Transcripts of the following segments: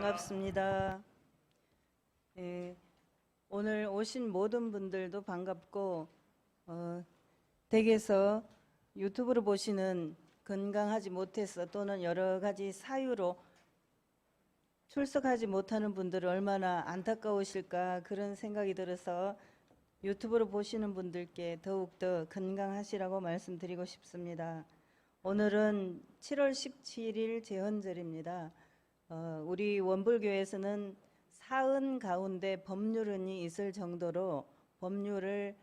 반갑습니다. 예, 오늘 오신 모든 분들도 반갑고 댁에서 유튜브로 보시는 건강하지 못해서 또는 여러 가지 사유로 출석하지 못하는 분들은 얼마나 안타까우실까 그런 생각이 들어서 유튜브로 보시는 분들께 더욱더 건강하시라고 말씀드리고 싶습니다. 오늘은 7월 17일 제헌절입니다. 우리 원불교에서는 사은 가운데 법률은이 있을 정도로 법률을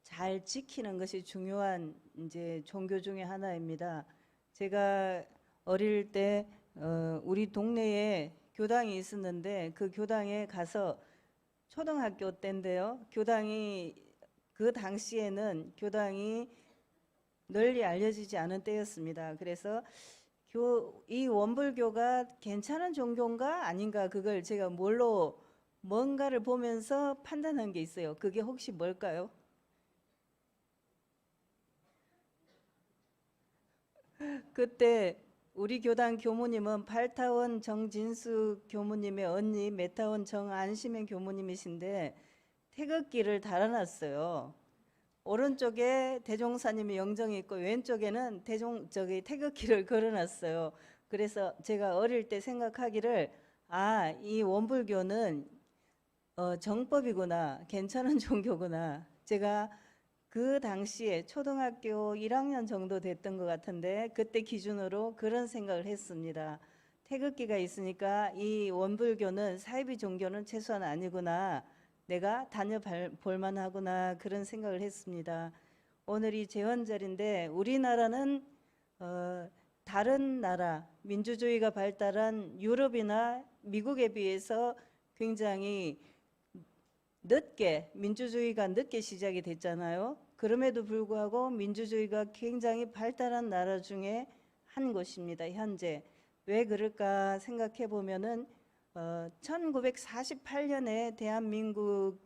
잘 지키는 것이 중요한 이제 종교 중에 하나입니다. 제가 어릴 때 우리 동네에 교당이 있었는데 그 교당에 가서 초등학교 때인데요. 교당이 그 당시에는 교당이 널리 알려지지 않은 때였습니다. 그래서 이 원불교가 괜찮은 종교인가 아닌가 그걸 제가 뭔가를 보면서 판단한 게 있어요. 그게 혹시 뭘까요? 그때 우리 교당 교무님은 발타원 정진수 교무님의 언니 메타원 정안심행 교무님이신데 태극기를 달아놨어요. 오른쪽에 대종사님의 영정이 있고 왼쪽에는 태극기를 걸어놨어요. 그래서 제가 어릴 때 생각하기를 이 원불교는 정법이구나, 괜찮은 종교구나. 제가 그 당시에 초등학교 1학년 정도 됐던 것 같은데 그때 기준으로 그런 생각을 했습니다. 태극기가 있으니까 이 원불교는 사이비 종교는 최소한 아니구나. 내가 다녀볼 만하구나 그런 생각을 했습니다. 오늘이 제헌절인데 우리나라는 다른 나라 민주주의가 발달한 유럽이나 미국에 비해서 굉장히 민주주의가 늦게 시작이 됐잖아요. 그럼에도 불구하고 민주주의가 굉장히 발달한 나라 중에 한 곳입니다. 현재 왜 그럴까 생각해 보면은 1948년에 대한민국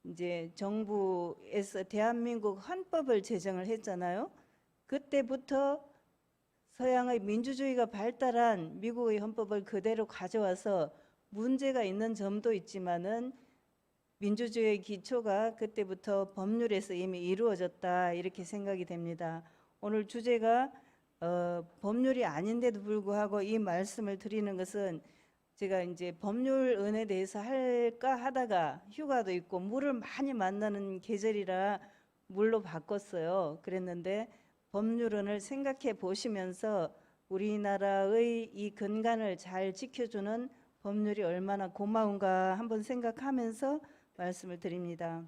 이제 정부에서 대한민국 헌법을 제정을 했잖아요. 그때부터 서양의 민주주의가 발달한 미국의 헌법을 그대로 가져와서 문제가 있는 점도 있지만은 민주주의의 기초가 그때부터 법률에서 이미 이루어졌다 이렇게 생각이 됩니다. 오늘 주제가 법률이 아닌데도 불구하고 이 말씀을 드리는 것은 제가 이제 법률은에 대해서 할까 하다가 휴가도 있고 물을 많이 만나는 계절이라 물로 바꿨어요. 그랬는데 법률은을 생각해 보시면서 우리나라의 이 근간을 잘 지켜주는 법률이 얼마나 고마운가 한번 생각하면서 말씀을 드립니다.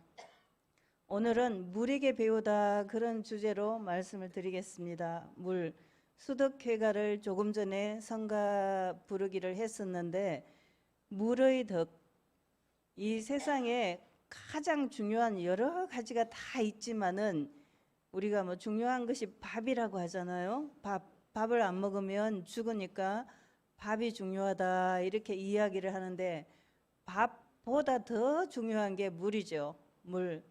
오늘은 물에게 배우다 그런 주제로 말씀을 드리겠습니다. 물. 수덕회가를 조금 전에 성가 부르기를 했었는데 물의 덕, 이 세상에 가장 중요한 여러 가지가 다 있지만은 우리가 뭐 중요한 것이 밥이라고 하잖아요. 밥을 안 먹으면 죽으니까 밥이 중요하다 이렇게 이야기를 하는데 밥보다 더 중요한 게 물이죠. 물.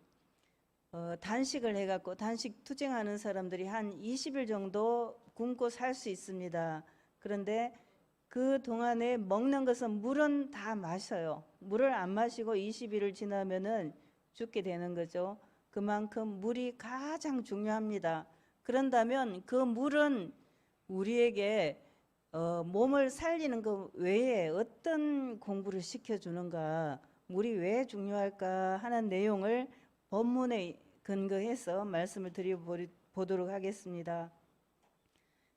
단식을 해갖고 단식 투쟁하는 사람들이 한 20일 정도 굶고 살 수 있습니다. 그런데 그 동안에 먹는 것은 물은 다 마셔요. 물을 안 마시고 20일을 지나면은 죽게 되는 거죠. 그만큼 물이 가장 중요합니다. 그런다면 그 물은 우리에게 몸을 살리는 것 외에 어떤 공부를 시켜주는가, 물이 왜 중요할까 하는 내용을 본문에 근거해서 말씀을 드려보도록 하겠습니다.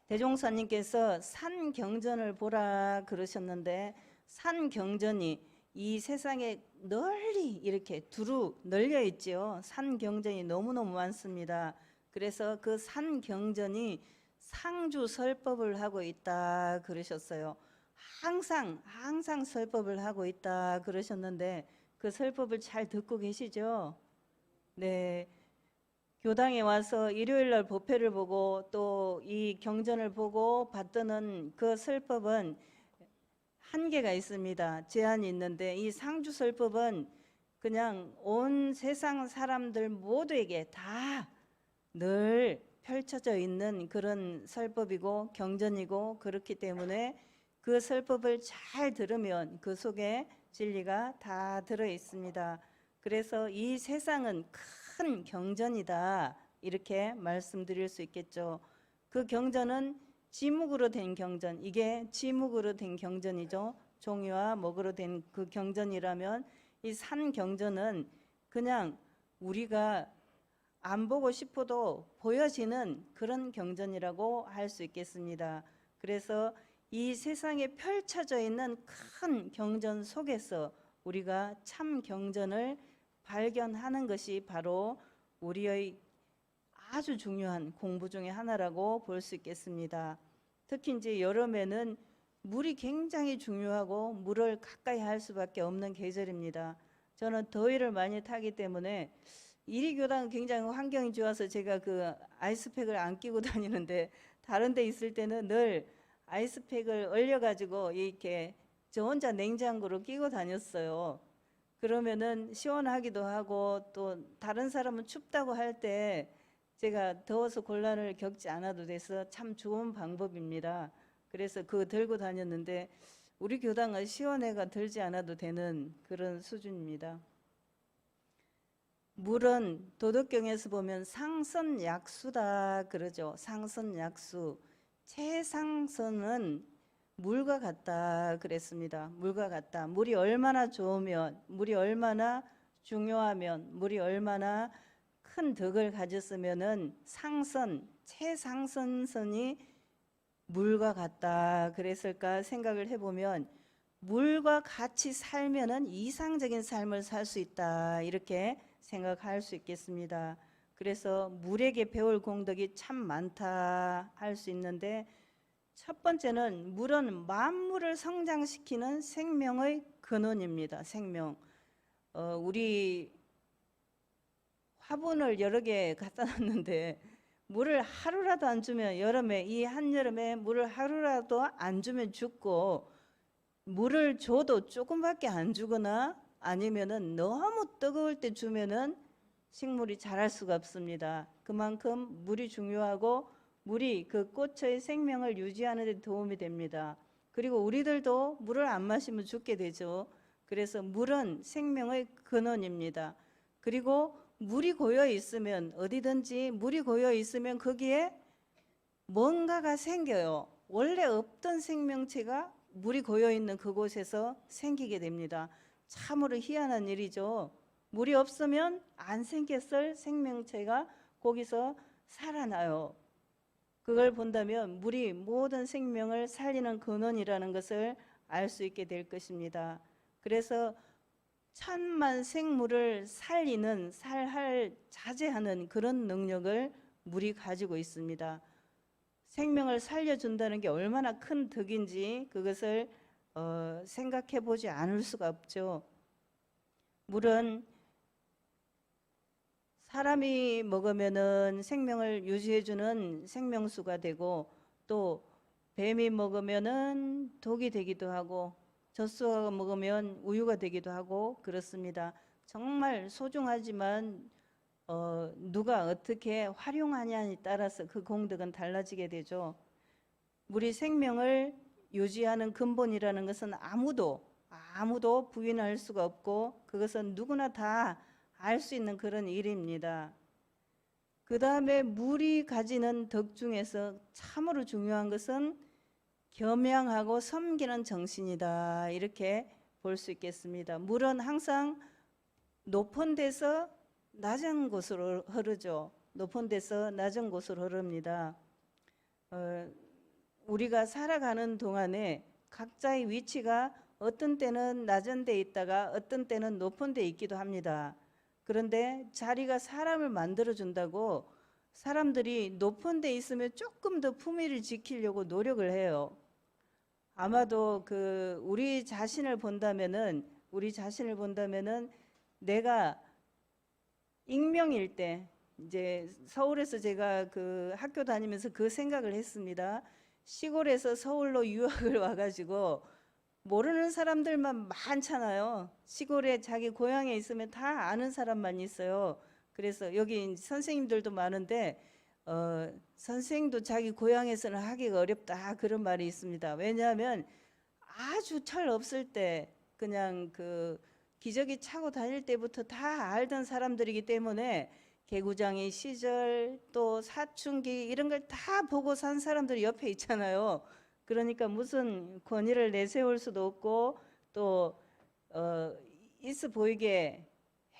대종사님께서 산경전을 보라 그러셨는데 산경전이 이 세상에 널리 이렇게 두루 널려 있죠. 산경전이 너무너무 많습니다. 그래서 그 산경전이 상주설법을 하고 있다 그러셨어요. 항상 설법을 하고 있다 그러셨는데 그 설법을 잘 듣고 계시죠? 네. 교당에 와서 일요일 날 법회를 보고 또 이 경전을 보고 받드는 그 설법은 한계가 있습니다. 제한이 있는데 이 상주설법은 그냥 온 세상 사람들 모두에게 다 늘 펼쳐져 있는 그런 설법이고 경전이고 그렇기 때문에 그 설법을 잘 들으면 그 속에 진리가 다 들어 있습니다. 그래서 이 세상은 큰 경전이다, 이렇게 말씀드릴 수 있겠죠. 그 경전은 지묵으로 된 경전, 이게 지묵으로 된 경전이죠. 종이와 목으로 된 그 경전이라면 이 산 경전은 그냥 우리가 안 보고 싶어도 보여지는 그런 경전이라고 할 수 있겠습니다. 그래서 이 세상에 펼쳐져 있는 큰 경전 속에서 우리가 참 경전을 발견하는 것이 바로 우리의 아주 중요한 공부 중에 하나라고 볼 수 있겠습니다. 특히 이제 여름에는 물이 굉장히 중요하고 물을 가까이 할 수밖에 없는 계절입니다. 저는 더위를 많이 타기 때문에 이리교당은 굉장히 환경이 좋아서 제가 그 아이스팩을 안 끼고 다니는데, 다른 데 있을 때는 늘 아이스팩을 얼려가지고 이렇게 저 혼자 냉장고로 끼고 다녔어요. 그러면은 시원하기도 하고, 또 다른 사람은 춥다고 할 때 제가 더워서 곤란을 겪지 않아도 돼서 참 좋은 방법입니다. 그래서 그거 들고 다녔는데 우리 교당은 시원해가 들지 않아도 되는 그런 수준입니다. 물은 도덕경에서 보면 상선약수다 그러죠. 상선약수. 최상선은 물과 같다 그랬습니다. 물과 같다. 물이 얼마나 좋으면, 물이 얼마나 중요하면, 물이 얼마나 큰 덕을 가졌으면은 상선, 최상선선이 물과 같다 그랬을까 생각을 해보면, 물과 같이 살면은 이상적인 삶을 살 수 있다, 이렇게 생각할 수 있겠습니다. 그래서 물에게 배울 공덕이 참 많다 할 수 있는데, 첫 번째는 물은 만물을 성장시키는 생명의 근원입니다. 생명. 우리 화분을 여러 개 갖다 놨는데 물을 하루라도 안 주면, 여름에, 이 한여름에 물을 하루라도 안 주면 죽고, 물을 줘도 조금밖에 안 주거나 아니면은 너무 뜨거울 때 주면은 식물이 자랄 수가 없습니다. 그만큼 물이 중요하고 물이 그 꽃의 생명을 유지하는 데 도움이 됩니다. 그리고 우리들도 물을 안 마시면 죽게 되죠. 그래서 물은 생명의 근원입니다. 그리고 물이 고여 있으면, 어디든지 물이 고여 있으면 거기에 뭔가가 생겨요. 원래 없던 생명체가 물이 고여 있는 그곳에서 생기게 됩니다. 참으로 희한한 일이죠. 물이 없으면 안 생겼을 생명체가 거기서 살아나요. 그걸 본다면 물이 모든 생명을 살리는 근원이라는 것을 알 수 있게 될 것입니다. 그래서 천만 생물을 살리는, 자제하는 그런 능력을 물이 가지고 있습니다. 생명을 살려준다는 게 얼마나 큰 덕인지 그것을 생각해 보지 않을 수가 없죠. 물은 사람이 먹으면은 생명을 유지해주는 생명수가 되고, 또 뱀이 먹으면은 독이 되기도 하고, 젖소가 먹으면 우유가 되기도 하고 그렇습니다. 정말 소중하지만 누가 어떻게 활용하냐에 따라서 그 공덕은 달라지게 되죠. 우리 생명을 유지하는 근본이라는 것은 아무도 부인할 수가 없고, 그것은 누구나 다 알 수 있는 그런 일입니다. 그 다음에 물이 가지는 덕 중에서 참으로 중요한 것은 겸양하고 섬기는 정신이다, 이렇게 볼 수 있겠습니다. 물은 항상 높은 데서 낮은 곳으로 흐르죠. 높은 데서 낮은 곳으로 흐릅니다. 우리가 살아가는 동안에 각자의 위치가 어떤 때는 낮은 데 있다가 어떤 때는 높은 데 있기도 합니다. 그런데 자리가 사람을 만들어준다고 사람들이 높은 데 있으면 조금 더 품위를 지키려고 노력을 해요. 아마도 우리 자신을 본다면은 내가 익명일 때, 이제 서울에서 제가 그 학교 다니면서 그 생각을 했습니다. 시골에서 서울로 유학을 와가지고 모르는 사람들만 많잖아요. 시골에 자기 고향에 있으면 다 아는 사람만 있어요. 그래서 여기 선생님들도 많은데 선생님도 자기 고향에서는 하기가 어렵다, 그런 말이 있습니다. 왜냐하면 아주 철 없을 때 그냥 그 기저귀 차고 다닐 때부터 다 알던 사람들이기 때문에 개구장이 시절 또 사춘기 이런 걸 다 보고 산 사람들이 옆에 있잖아요. 그러니까 무슨 권위를 내세울 수도 없고 또 있어 보이게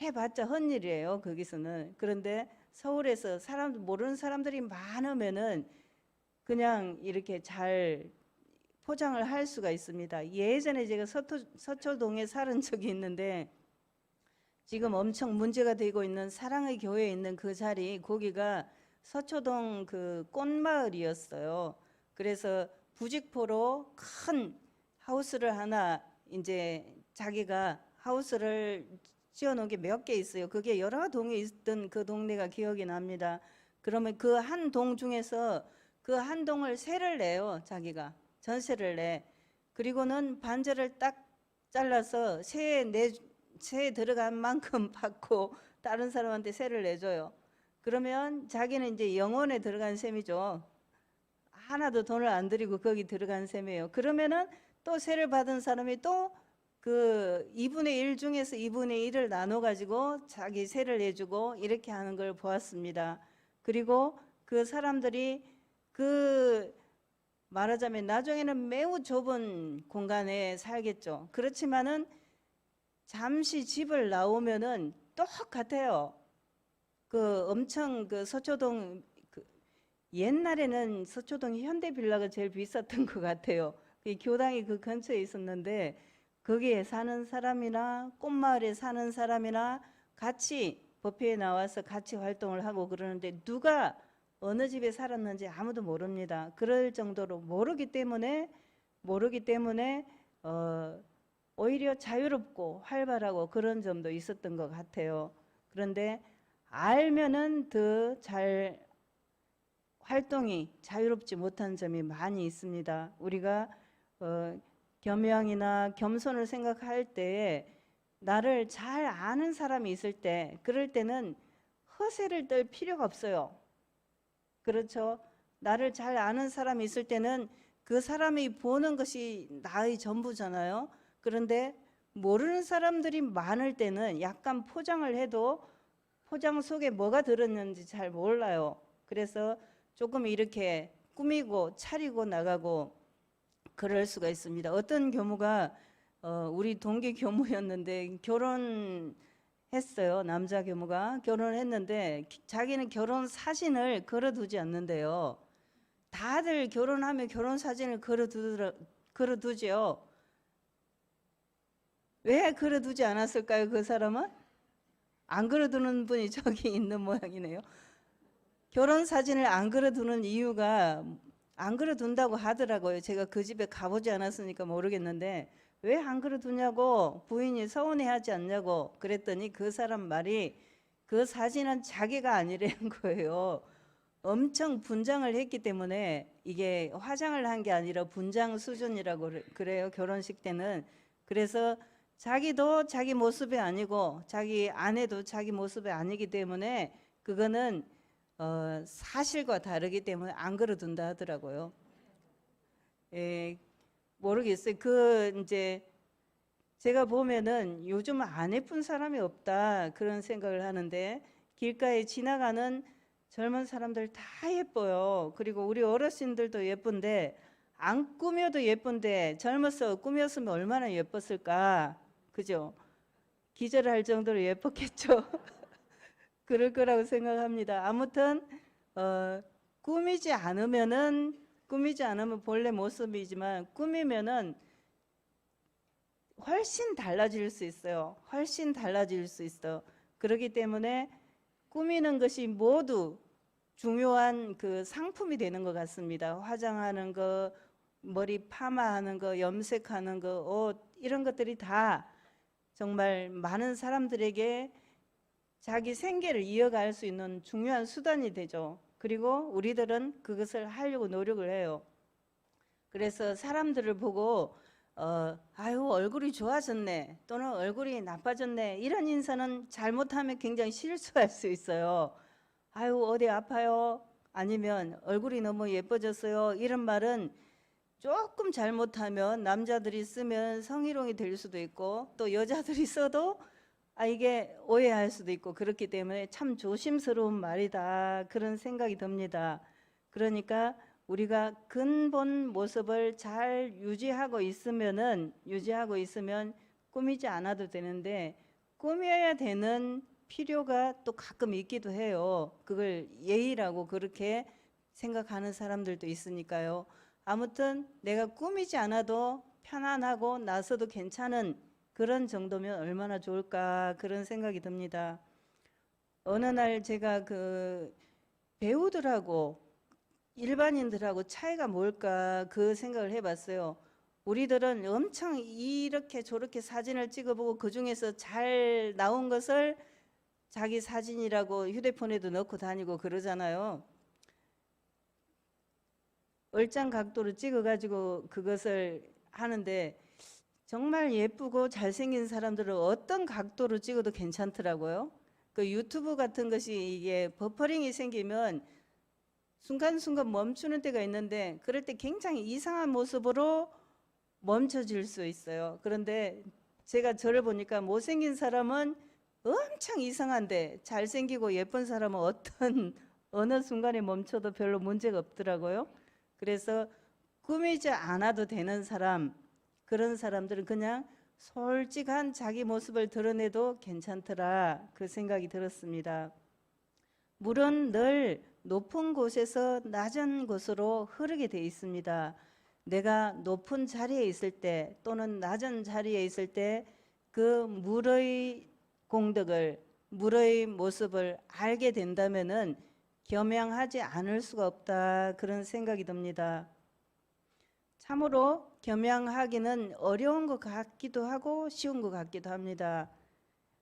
해봤자 헛일이에요. 거기서는. 그런데 서울에서 모르는 사람들이 많으면은 그냥 이렇게 잘 포장을 할 수가 있습니다. 예전에 제가 서초동에 살은 적이 있는데 지금 엄청 문제가 되고 있는 사랑의 교회에 있는 그 자리, 거기가 서초동 그 꽃마을이었어요. 그래서 부직포로 큰 하우스를 하나 이제 자기가 하우스를 지어놓은 게 몇 개 있어요. 그게 여러 동에 있던 그 동네가 기억이 납니다. 그러면 그 한 동 중에서 그 한 동을 세를 내요. 자기가 전세를 내. 그리고는 반절을 딱 잘라서 세에 들어간 만큼 받고 다른 사람한테 세를 내줘요. 그러면 자기는 이제 영혼에 들어간 셈이죠. 하나도 돈을 안 들이고 거기 들어간 셈이에요. 그러면은 또 세를 받은 사람이 또 그 2분의 1 중에서 2분의 1을 나눠 가지고 자기 세를 내주고 이렇게 하는 걸 보았습니다. 그리고 그 사람들이 그 말하자면 나중에는 매우 좁은 공간에 살겠죠. 그렇지만은 잠시 집을 나오면은 똑같아요. 그 엄청 그 서초동 옛날에는 서초동 현대빌라가 제일 비쌌던 것 같아요. 그 교당이 그 근처에 있었는데 거기에 사는 사람이나 꽃마을에 사는 사람이나 같이 법회에 나와서 같이 활동을 하고 그러는데 누가 어느 집에 살았는지 아무도 모릅니다. 그럴 정도로 모르기 때문에 오히려 자유롭고 활발하고 그런 점도 있었던 것 같아요. 그런데 알면은 더 잘 활동이 자유롭지 못한 점이 많이 있습니다. 우리가 겸양이나 겸손을 생각할 때에 나를 잘 아는 사람이 있을 때 그럴 때는 허세를 떨 필요가 없어요. 그렇죠? 나를 잘 아는 사람이 있을 때는 그 사람이 보는 것이 나의 전부잖아요. 그런데 모르는 사람들이 많을 때는 약간 포장을 해도 포장 속에 뭐가 들었는지 잘 몰라요. 그래서 조금 이렇게 꾸미고 차리고 나가고 그럴 수가 있습니다. 어떤 교무가 우리 동기 교무였는데 결혼했어요. 남자 교무가 결혼했는데 자기는 결혼 사진을 걸어두지 않는데요. 다들 결혼하면 결혼 사진을 걸어두죠. 왜 걸어두지 않았을까요? 그 사람은? 안 걸어두는 분이 저기 있는 모양이네요. 결혼 사진을 안 걸어두는 이유가 안 걸어둔다고 하더라고요. 제가 그 집에 가보지 않았으니까 모르겠는데 왜 안 걸어두냐고 부인이 서운해하지 않냐고 그랬더니 그 사람 말이 그 사진은 자기가 아니라는 거예요. 엄청 분장을 했기 때문에 이게 화장을 한 게 아니라 분장 수준이라고 그래요. 결혼식 때는. 그래서 자기도 자기 모습이 아니고 자기 아내도 자기 모습이 아니기 때문에 그거는 사실과 다르기 때문에 안 걸어둔다 하더라고요. 예, 모르겠어요. 이제 제가 보면은 요즘 안 예쁜 사람이 없다 그런 생각을 하는데 길가에 지나가는 젊은 사람들 다 예뻐요. 그리고 우리 어르신들도 예쁜데 안 꾸며도 예쁜데 젊어서 꾸몄으면 얼마나 예뻤을까. 그죠? 기절할 정도로 예뻤겠죠. 그럴 거라고 생각합니다. 아무튼 꾸미지 않으면 본래 모습이지만 꾸미면은 훨씬 달라질 수 있어요. 훨씬 달라질 수 있어. 그렇기 때문에 꾸미는 것이 모두 중요한 그 상품이 되는 것 같습니다. 화장하는 거, 머리 파마하는 거, 염색하는 거, 옷 이런 것들이 다 정말 많은 사람들에게 자기 생계를 이어갈 수 있는 중요한 수단이 되죠. 그리고 우리들은 그것을 하려고 노력을 해요. 그래서 사람들을 보고 아유 얼굴이 좋아졌네 또는 얼굴이 나빠졌네 이런 인사는 잘못하면 굉장히 실수할 수 있어요. 아유 어디 아파요? 아니면 얼굴이 너무 예뻐졌어요. 이런 말은 조금 잘못하면 남자들이 쓰면 성희롱이 될 수도 있고 또 여자들이 써도 이게 오해할 수도 있고 그렇기 때문에 참 조심스러운 말이다 그런 생각이 듭니다. 그러니까 우리가 근본 모습을 잘 유지하고 있으면 꾸미지 않아도 되는데 꾸며야 되는 필요가 또 가끔 있기도 해요. 그걸 예의라고 그렇게 생각하는 사람들도 있으니까요. 아무튼 내가 꾸미지 않아도 편안하고 나서도 괜찮은 그런 정도면 얼마나 좋을까 그런 생각이 듭니다. 어느 날 제가 그 배우들하고 일반인들하고 차이가 뭘까 그 생각을 해봤어요. 우리들은 엄청 이렇게 저렇게 사진을 찍어보고 그 중에서 잘 나온 것을 자기 사진이라고 휴대폰에도 넣고 다니고 그러잖아요. 얼짱 각도로 찍어가지고 그것을 하는데 정말 예쁘고 잘생긴 사람들은 어떤 각도로 찍어도 괜찮더라고요. 그 유튜브 같은 것이 이게 버퍼링이 생기면 순간순간 멈추는 때가 있는데 그럴 때 굉장히 이상한 모습으로 멈춰질 수 있어요. 그런데 제가 저를 보니까 못생긴 사람은 엄청 이상한데 잘생기고 예쁜 사람은 어느 순간에 멈춰도 별로 문제가 없더라고요. 그래서 꾸미지 않아도 되는 사람, 그런 사람들은 그냥 솔직한 자기 모습을 드러내도 괜찮더라 그 생각이 들었습니다. 물은 늘 높은 곳에서 낮은 곳으로 흐르게 돼 있습니다. 내가 높은 자리에 있을 때 또는 낮은 자리에 있을 때 그 물의 공덕을, 물의 모습을 알게 된다면은 겸양하지 않을 수가 없다 그런 생각이 듭니다. 참으로 겸양하기는 어려운 것 같기도 하고 쉬운 것 같기도 합니다.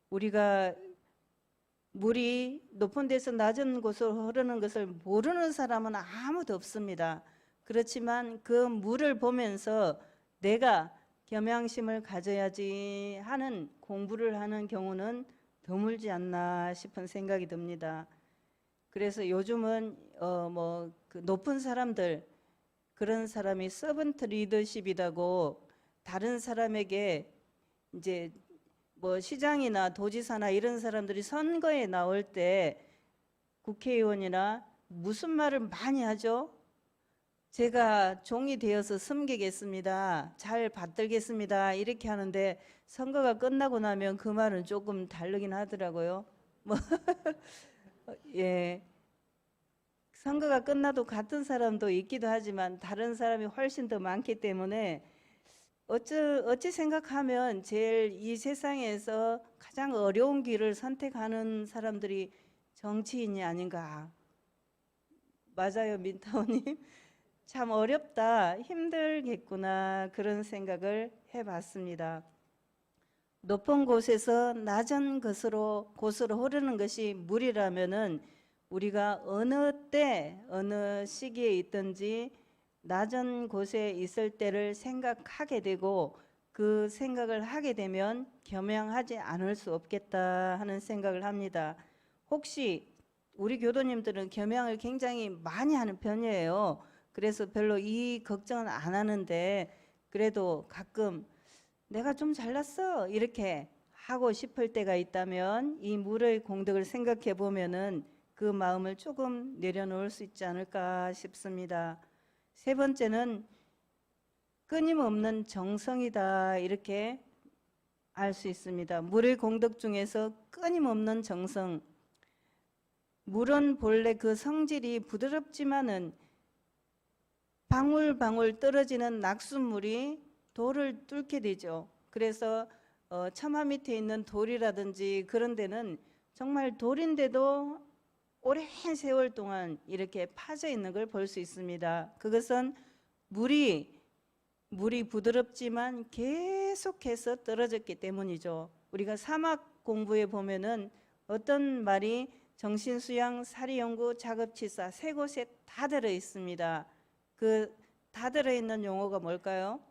우리가 물이 높은 데서 낮은 곳으로 흐르는 것을 모르는 사람은 아무도 없습니다. 그렇지만 그 물을 보면서 내가 겸양심을 가져야지 하는 공부를 하는 경우는 드물지 않나 싶은 생각이 듭니다. 그래서 요즘은 그 높은 사람들 그런 사람이 서번트 리더십이라고 다른 사람에게 이제 뭐 시장이나 도지사나 이런 사람들이 선거에 나올 때 국회의원이나 무슨 말을 많이 하죠? 제가 종이 되어서 섬기겠습니다. 잘 받들겠습니다. 이렇게 하는데 선거가 끝나고 나면 그 말은 조금 다르긴 하더라고요. 뭐 예. 선거가 끝나도 같은 사람도 있기도 하지만 다른 사람이 훨씬 더 많기 때문에 어찌 생각하면 제일 이 세상에서 가장 어려운 길을 선택하는 사람들이 정치인이 아닌가. 맞아요, 민타오님. 참 어렵다, 힘들겠구나 그런 생각을 해봤습니다. 높은 곳에서 낮은 곳으로 흐르는 것이 물이라면은 우리가 어느 때 어느 시기에 있든지 낮은 곳에 있을 때를 생각하게 되고 그 생각을 하게 되면 겸양하지 않을 수 없겠다 하는 생각을 합니다. 혹시 우리 교도님들은 겸양을 굉장히 많이 하는 편이에요. 그래서 별로 이 걱정은 안 하는데 그래도 가끔 내가 좀 잘났어 이렇게 하고 싶을 때가 있다면 이 물의 공덕을 생각해 보면은 그 마음을 조금 내려놓을 수 있지 않을까 싶습니다. 세 번째는 끊임없는 정성이다 이렇게 알 수 있습니다. 물의 공덕 중에서 끊임없는 정성. 물은 본래 그 성질이 부드럽지만은 방울방울 떨어지는 낙숫물이 돌을 뚫게 되죠. 그래서 처마 밑에 있는 돌이라든지 그런 데는 정말 돌인데도 오랜 세월 동안 이렇게 파져 있는 걸 볼 수 있습니다. 그것은 물이 부드럽지만 계속해서 떨어졌기 때문이죠. 우리가 사막 공부에 보면은 어떤 말이 정신수양, 사리연구, 작업치사 세 곳에 다 들어 있습니다. 그 다 들어있는 용어가 뭘까요?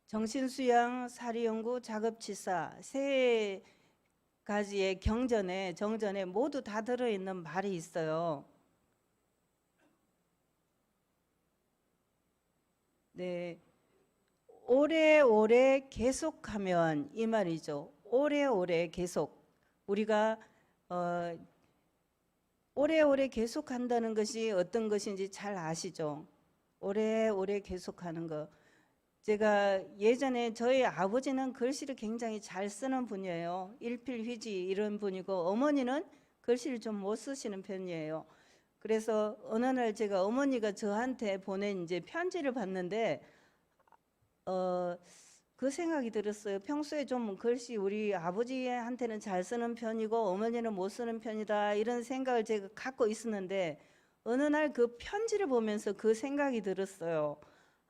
정신수양, 사리연구, 작업치사 세 가지의 정전에 모두 다 들어있는 말이 있어요. 네, 오래오래 계속하면 이 말이죠. 오래오래 계속 우리가 어, 오래오래 계속한다는 것이 어떤 것인지 잘 아시죠? 오래오래 계속하는 거. 제가 예전에 저희 아버지는 글씨를 굉장히 잘 쓰는 분이에요. 일필휘지 이런 분이고 어머니는 글씨를 좀 못 쓰시는 편이에요. 그래서 어느 날 제가 어머니가 저한테 보낸 이제 편지를 봤는데 어, 그 생각이 들었어요. 평소에 좀 글씨 우리 아버지한테는 잘 쓰는 편이고 어머니는 못 쓰는 편이다 이런 생각을 제가 갖고 있었는데 어느 날 그 편지를 보면서 그 생각이 들었어요.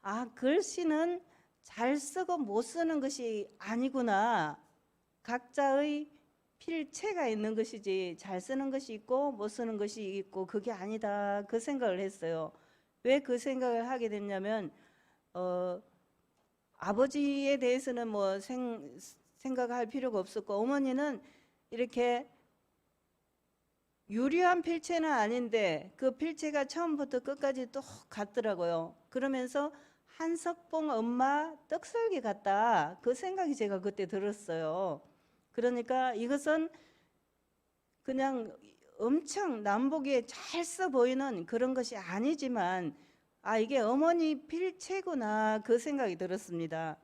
아, 글씨는 잘 쓰고 못 쓰는 것이 아니구나. 각자의 필체가 있는 것이지 잘 쓰는 것이 있고 못 쓰는 것이 있고 그게 아니다. 그 생각을 했어요. 왜 그 생각을 하게 됐냐면 어, 아버지에 대해서는 뭐 생각할 필요가 없었고 어머니는 이렇게 유리한 필체는 아닌데 그 필체가 처음부터 끝까지 똑같더라고요. 그러면서 한석봉 엄마 떡설기 같다. 그 생각이 제가 그때 들었어요. 그러니까 이것은 그냥 엄청 남보기에 잘 써 보이는 그런 것이 아니지만 아, 이게 어머니 필체구나. 그 생각이 들었습니다.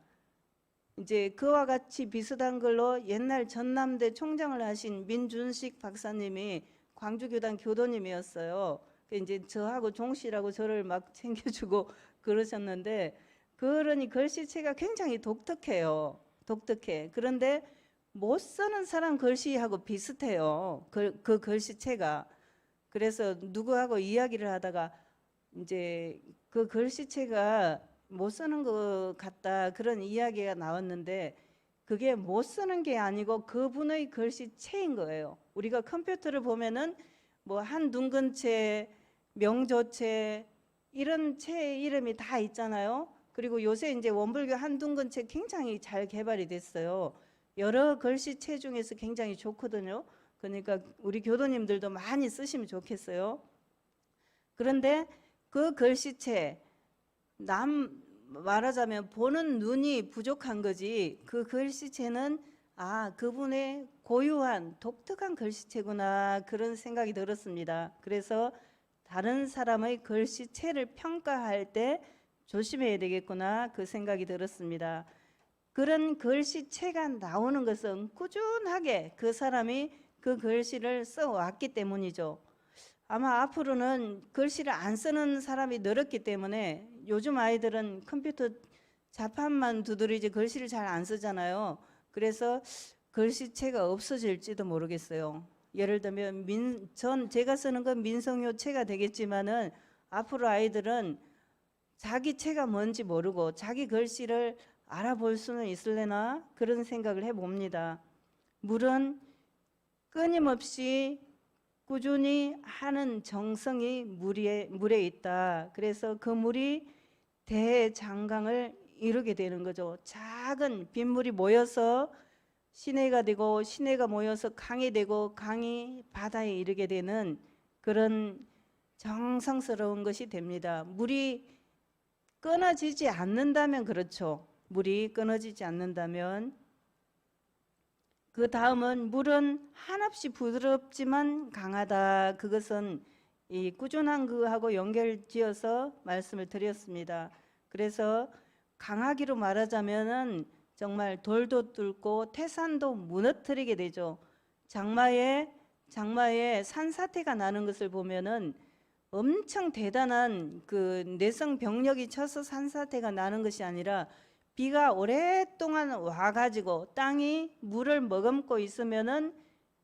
이제 그와 같이 비슷한 걸로 옛날 전남대 총장을 하신 민준식 박사님이 광주교단 교도님이었어요. 이제 저하고 종씨라고 저를 막 챙겨주고 그러셨는데 그러니 글씨체가 굉장히 독특해요. 독특해. 그런데 못 쓰는 사람 글씨하고 비슷해요. 그 글씨체가. 그래서 누구하고 이야기를 하다가 이제 그 글씨체가 못 쓰는 것 같다 그런 이야기가 나왔는데 그게 못 쓰는 게 아니고 그분의 글씨체인 거예요. 우리가 컴퓨터를 보면은 뭐 한둥근체, 명조체 이런 체 이름이 다 있잖아요. 그리고 요새 이제 원불교 한둥근체 굉장히 잘 개발이 됐어요. 여러 글씨체 중에서 굉장히 좋거든요. 그러니까 우리 교도님들도 많이 쓰시면 좋겠어요. 그런데 그 글씨체 남 말하자면 보는 눈이 부족한 거지 그 글씨체는 아 그분의 고유한 독특한 글씨체구나 그런 생각이 들었습니다. 그래서 다른 사람의 글씨체를 평가할 때 조심해야 되겠구나 그 생각이 들었습니다. 그런 글씨체가 나오는 것은 꾸준하게 그 사람이 그 글씨를 써왔기 때문이죠. 아마 앞으로는 글씨를 안 쓰는 사람이 늘었기 때문에 요즘 아이들은 컴퓨터 자판만 두드리지 글씨를 잘 안 쓰잖아요. 그래서 글씨체가 없어질지도 모르겠어요. 예를 들면 제가 쓰는 건 민성효체가 되겠지만은 앞으로 아이들은 자기 체가 뭔지 모르고 자기 글씨를 알아볼 수는 있을래나 그런 생각을 해봅니다. 물은 끊임없이 꾸준히 하는 정성이 물에 있다. 그래서 그 물이 대장강을 이루게 되는 거죠. 작은 빗물이 모여서 시내가 되고 시내가 모여서 강이 되고 강이 바다에 이르게 되는 그런 정성스러운 것이 됩니다. 물이 끊어지지 않는다면 그렇죠. 물이 끊어지지 않는다면 그 다음은 물은 한없이 부드럽지만 강하다. 그것은 이 꾸준한 그하고 연결지어서 말씀을 드렸습니다. 그래서 강하기로 말하자면은 정말 돌도 뚫고 태산도 무너뜨리게 되죠. 장마에 산사태가 나는 것을 보면은 엄청 대단한 그 내성 병력이 쳐서 산사태가 나는 것이 아니라 비가 오랫동안 와가지고 땅이 물을 머금고 있으면은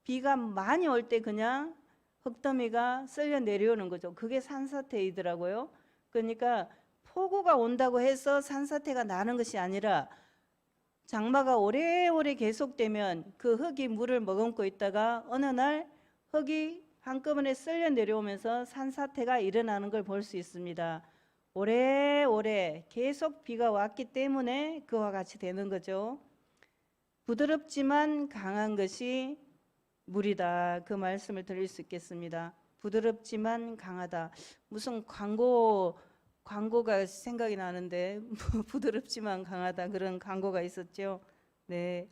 비가 많이 올 때 그냥 흙더미가 쓸려 내려오는 거죠. 그게 산사태이더라고요. 그러니까 폭우가 온다고 해서 산사태가 나는 것이 아니라 장마가 오래오래 계속되면 그 흙이 물을 머금고 있다가 어느 날 흙이 한꺼번에 쓸려 내려오면서 산사태가 일어나는 걸 볼 수 있습니다. 오래오래 계속 비가 왔기 때문에 그와 같이 되는 거죠. 부드럽지만 강한 것이 물이다. 그 말씀을 드릴 수 있겠습니다. 부드럽지만 강하다. 무슨 광고 광고가 생각이 나는데 부드럽지만 강하다 그런 광고가 있었죠. 네.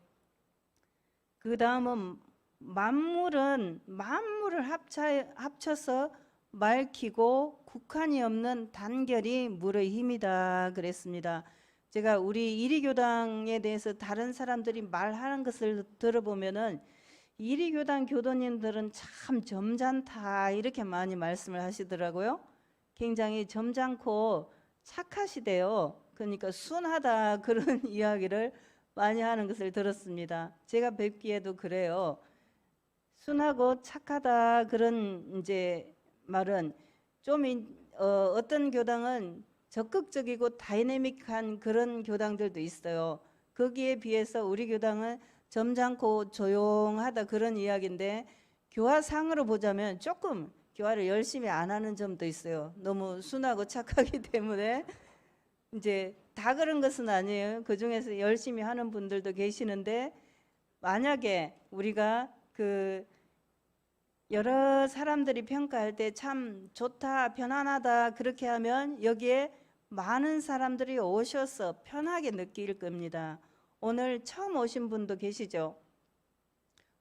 그 다음은 만물을 합쳐서 맑히고 국한이 없는 단결이 물의 힘이다 그랬습니다. 제가 우리 이리교당에 대해서 다른 사람들이 말하는 것을 들어보면은 이리교당 교도님들은 참 점잖다 이렇게 많이 말씀을 하시더라고요. 굉장히 점잖고 착하시대요. 그러니까 순하다 그런 이야기를 많이 하는 것을 들었습니다. 제가 뵙기에도 그래요. 순하고 착하다 그런 이제 말은 좀 어떤 교당은 적극적이고 다이내믹한 그런 교당들도 있어요. 거기에 비해서 우리 교당은 점잖고 조용하다 그런 이야기인데 교화상으로 보자면 조금 교화를 열심히 안 하는 점도 있어요. 너무 순하고 착하기 때문에 이제 다 그런 것은 아니에요. 그 중에서 열심히 하는 분들도 계시는데 만약에 우리가 그 여러 사람들이 평가할 때 참 좋다, 편안하다 그렇게 하면 여기에 많은 사람들이 오셔서 편하게 느낄 겁니다. 오늘 처음 오신 분도 계시죠?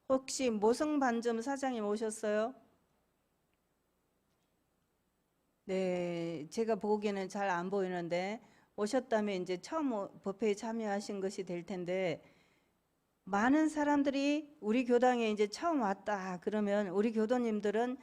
혹시 모성반점 사장님 오셨어요? 네, 제가 보기에는 잘 안 보이는데 오셨다면 이제 처음 법회에 참여하신 것이 될 텐데 많은 사람들이 우리 교당에 이제 처음 왔다 그러면 우리 교도님들은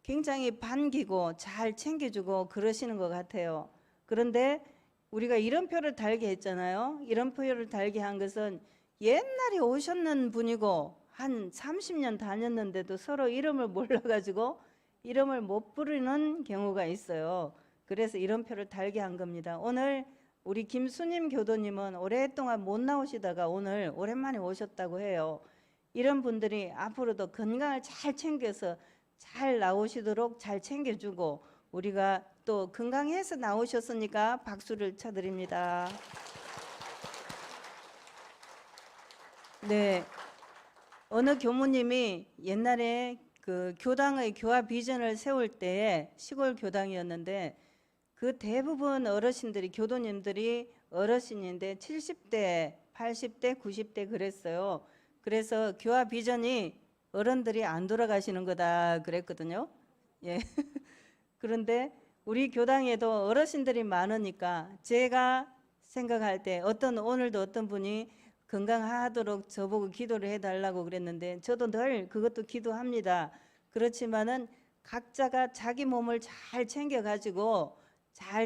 굉장히 반기고 잘 챙겨주고 그러시는 것 같아요. 그런데 우리가 이름표를 달게 했잖아요. 이름표를 달게 한 것은 옛날에 오셨는 분이고 한 30년 다녔는데도 서로 이름을 몰라가지고 이름을 못 부르는 경우가 있어요. 그래서 이름표를 달게 한 겁니다. 오늘 우리 김수님 교도님은 오랫동안 못 나오시다가 오늘 오랜만에 오셨다고 해요. 이런 분들이 앞으로도 건강을 잘 챙겨서 잘 나오시도록 잘 챙겨주고 우리가 또 건강해서 나오셨으니까 박수를 쳐드립니다. 네, 어느 교무님이 옛날에 그 교당의 교화 비전을 세울 때 시골 교당이었는데 그 대부분 어르신들이 교도님들이 어르신인데 70대, 80대, 90대 그랬어요. 그래서 교화 비전이 어른들이 안 돌아가시는 거다 그랬거든요. 예. 그런데 우리 교당에도 어르신들이 많으니까 제가 생각할 때 오늘도 어떤 분이 건강하도록 저보고 기도를 해달라고 그랬는데 저도 늘 그것도 기도합니다. 그렇지만은 각자가 자기 몸을 잘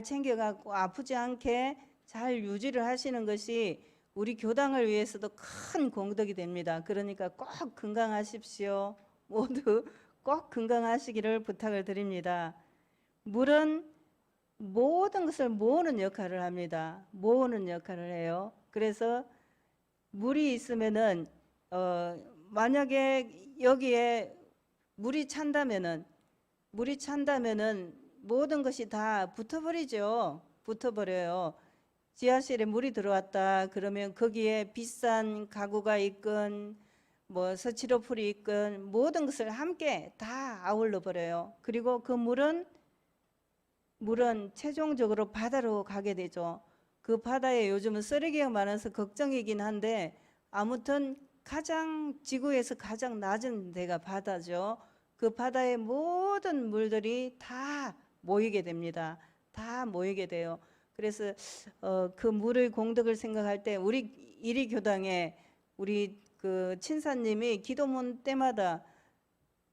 챙겨갖고 아프지 않게 잘 유지를 하시는 것이 우리 교당을 위해서도 큰 공덕이 됩니다. 그러니까 꼭 건강하십시오. 모두 꼭 건강하시기를 부탁을 드립니다. 물은 모든 것을 모으는 역할을 합니다. 모으는 역할을 해요. 그래서 물이 있으면은 만약에 여기에 물이 찬다면은 모든 것이 다 붙어버리죠. 붙어버려요. 지하실에 물이 들어왔다 그러면 거기에 비싼 가구가 있건 뭐 서치로풀이 있건 모든 것을 함께 다 아울러 버려요. 그리고 그 물은 최종적으로 바다로 가게 되죠. 그 바다에 요즘은 쓰레기가 많아서 걱정이긴 한데 아무튼 지구에서 가장 낮은 데가 바다죠. 그 바다의 모든 물들이 다 모이게 됩니다. 다 모이게 돼요. 그래서 그 물의 공덕을 생각할 때 우리 이리교당에 우리 그 친사님이 기도문 때마다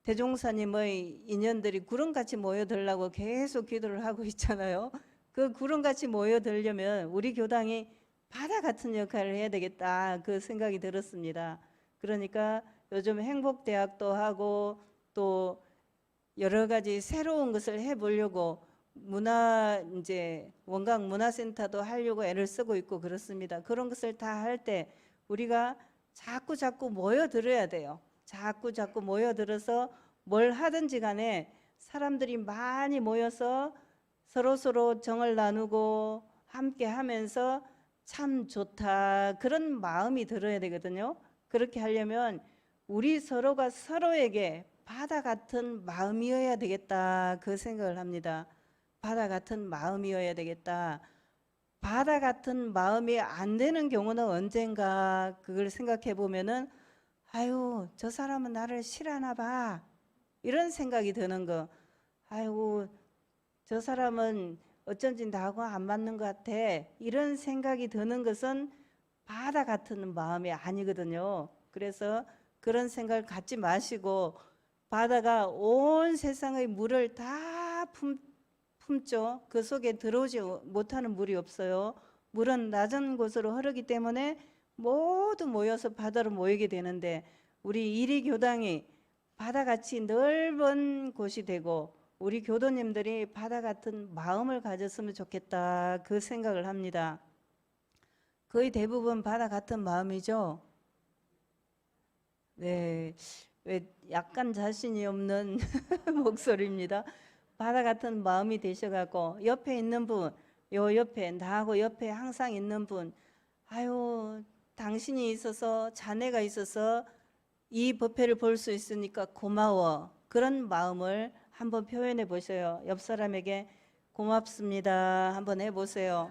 대종사님의 인연들이 구름같이 모여들라고 계속 기도를 하고 있잖아요. 그 구름같이 모여들려면 우리 교당이 바다 같은 역할을 해야 되겠다 그 생각이 들었습니다. 그러니까 요즘 행복대학도 하고 또 여러 가지 새로운 것을 해보려고 원광 문화센터도 하려고 애를 쓰고 있고 그렇습니다. 그런 것을 다 할 때 우리가 자꾸 모여들어야 돼요. 자꾸 모여들어서 뭘 하든지 간에 사람들이 많이 모여서 서로 정을 나누고 함께 하면서 참 좋다 그런 마음이 들어야 되거든요. 그렇게 하려면 우리 서로가 서로에게 바다 같은 마음이어야 되겠다 그 생각을 합니다. 바다 같은 마음이어야 되겠다. 바다 같은 마음이 안 되는 경우는 언젠가 그걸 생각해 보면은 아유, 저 사람은 나를 싫어하나 봐. 이런 생각이 드는 거. 아이고, 저 사람은 어쩐지 나하고 안 맞는 것 같아. 이런 생각이 드는 것은 바다 같은 마음이 아니거든요. 그래서 그런 생각을 갖지 마시고 바다가 온 세상의 물을 다 품죠. 그 속에 들어오지 못하는 물이 없어요. 물은 낮은 곳으로 흐르기 때문에 모두 모여서 바다로 모이게 되는데 우리 이리교당이 바다같이 넓은 곳이 되고 우리 교도님들이 바다 같은 마음을 가졌으면 좋겠다 그 생각을 합니다. 거의 대부분 바다 같은 마음이죠. 네, 왜 약간 자신이 없는 목소리입니다. 바다 같은 마음이 되셔갖고 옆에 있는 분, 요 옆에 나하고 옆에 항상 있는 분, 아유 당신이 있어서 자네가 있어서 이 법회를 볼 수 있으니까 고마워. 그런 마음을 한번 표현해 보세요. 옆 사람에게 고맙습니다. 한번 해보세요.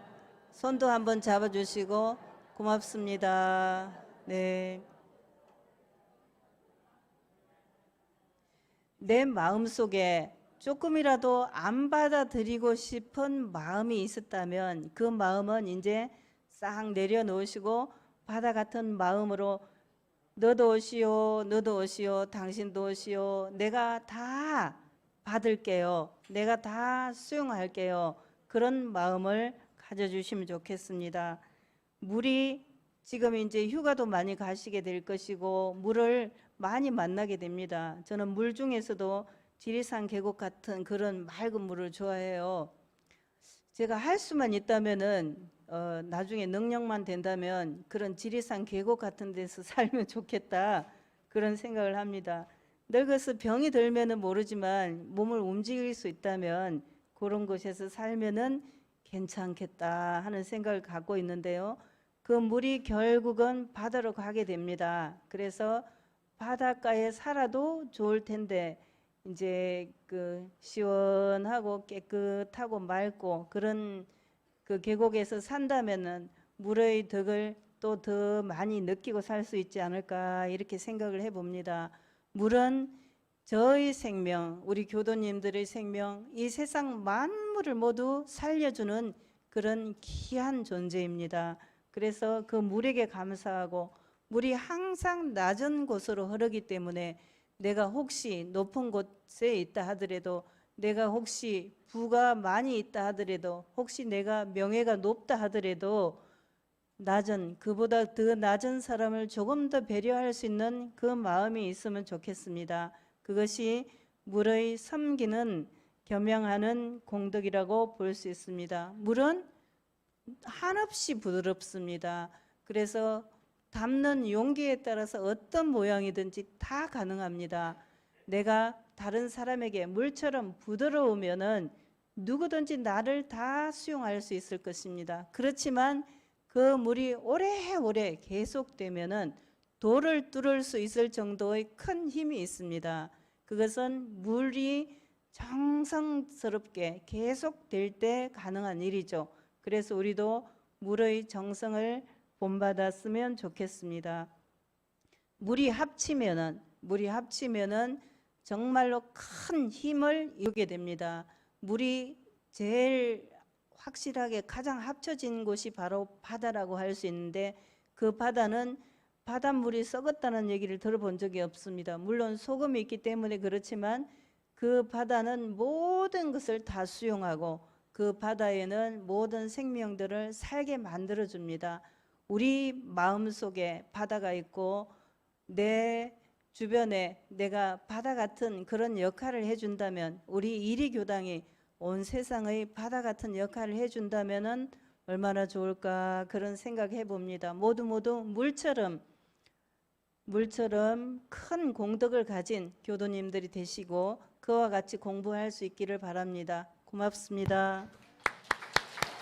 손도 한번 잡아주시고 고맙습니다. 네. 내 마음속에 조금이라도 안 받아들이고 싶은 마음이 있었다면 그 마음은 이제 싹 내려놓으시고 바다 같은 마음으로 너도 오시오, 너도 오시오, 당신도 오시오. 내가 다 받을게요. 내가 다 수용할게요. 그런 마음을 가져주시면 좋겠습니다. 물이 지금 이제 휴가도 많이 가시게 될 것이고 물을 많이 만나게 됩니다. 저는 물 중에서도 지리산 계곡 같은 그런 맑은 물을 좋아해요. 제가 할 수만 있다면은 나중에 능력만 된다면 그런 지리산 계곡 같은 데서 살면 좋겠다 그런 생각을 합니다. 늙어서 병이 들면은 모르지만 몸을 움직일 수 있다면 그런 곳에서 살면은 괜찮겠다 하는 생각을 갖고 있는데요. 그 물이 결국은 바다로 가게 됩니다. 그래서 바닷가에 살아도 좋을 텐데 이제 그 시원하고 깨끗하고 맑고 그런 그 계곡에서 산다면은 물의 덕을 또 더 많이 느끼고 살 수 있지 않을까 이렇게 생각을 해봅니다. 물은 저의 생명, 우리 교도님들의 생명, 이 세상 만물을 모두 살려주는 그런 귀한 존재입니다. 그래서 그 물에게 감사하고 물이 항상 낮은 곳으로 흐르기 때문에 내가 혹시 높은 곳에 있다 하더라도 내가 혹시 부가 많이 있다 하더라도 혹시 내가 명예가 높다 하더라도 낮은 그보다 더 낮은 사람을 조금 더 배려할 수 있는 그 마음이 있으면 좋겠습니다. 그것이 물의 섬기는 겸양하는 공덕이라고 볼 수 있습니다. 물은 한없이 부드럽습니다. 그래서 담는 용기에 따라서 어떤 모양이든지 다 가능합니다. 내가 다른 사람에게 물처럼 부드러우면은 누구든지 나를 다 수용할 수 있을 것입니다. 그렇지만 그 물이 오래오래 계속되면은 돌을 뚫을 수 있을 정도의 큰 힘이 있습니다. 그것은 물이 정성스럽게 계속될 때 가능한 일이죠. 그래서 우리도 물의 정성을 본받았으면 좋겠습니다. 물이 합치면은 정말로 큰 힘을 이루게 됩니다. 물이 제일 확실하게 가장 합쳐진 곳이 바로 바다라고 할 수 있는데 그 바다는 바닷물이 썩었다는 얘기를 들어본 적이 없습니다. 물론 소금이 있기 때문에 그렇지만 그 바다는 모든 것을 다 수용하고 그 바다에는 모든 생명들을 살게 만들어줍니다. 우리 마음속에 바다가 있고 내 주변에 내가 바다 같은 그런 역할을 해준다면 우리 이리교당이 온 세상의 바다 같은 역할을 해준다면 얼마나 좋을까 그런 생각해 봅니다. 모두 물처럼 큰 공덕을 가진 교도님들이 되시고 그와 같이 공부할 수 있기를 바랍니다. 고맙습니다.